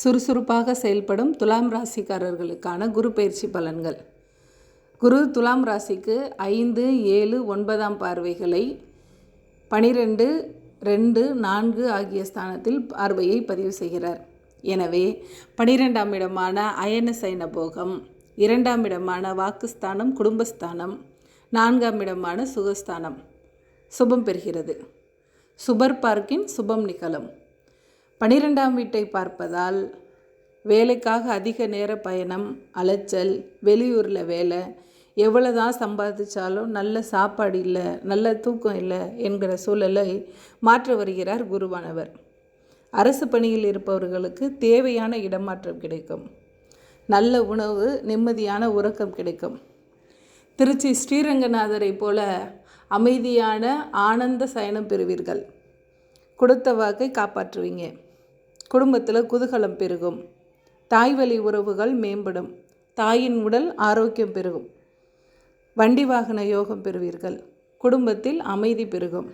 சுறுசுறுப்பாக செயல்படும் துலாம் ராசிக்காரர்களுக்கான குரு பயிற்சி பலன்கள். குரு துலாம் ராசிக்கு 5, 7, 9ஆம் பார்வைகளை 12, 2, 4 ஆகிய ஸ்தானத்தில் பார்வையை பதிவு செய்கிறார். எனவே 12ஆம் இடமான அயன சயன போகம், 2ஆம் இடமான வாக்குஸ்தானம் குடும்பஸ்தானம், 4ஆம் இடமான சுகஸ்தானம் சுபம் பெறுகிறது. சுபர் பார்க்கின் சுபம் நிகழும். 12ஆம் வீட்டை பார்ப்பதால் வேலைக்காக அதிக நேர பயணம், அலைச்சல், வெளியூரில் வேலை, எவ்வளோதான் சம்பாதிச்சாலும் நல்ல சாப்பாடு இல்லை, நல்ல தூக்கம் இல்லை என்கிற சூழலை மாற்ற வருகிறார் குருவானவர். அரசு பணியில் இருப்பவர்களுக்கு தேவையான இடமாற்றம் கிடைக்கும். நல்ல உணவு, நிம்மதியான உறக்கம் கிடைக்கும். திருச்சி ஸ்ரீரங்கநாதரை போல அமைதியான ஆனந்த சயனம் பெறுவீர்கள். கொடுத்த வாக்கை காப்பாற்றுவீங்க. குடும்பத்தில் குதூகலம் பெருகும். தாய் வழி உறவுகள் மேம்படும். தாயின் உடல் ஆரோக்கியம் பெருகும். வண்டி வாகன யோகம் பெறுவீர்கள். குடும்பத்தில் அமைதி பெருகும்.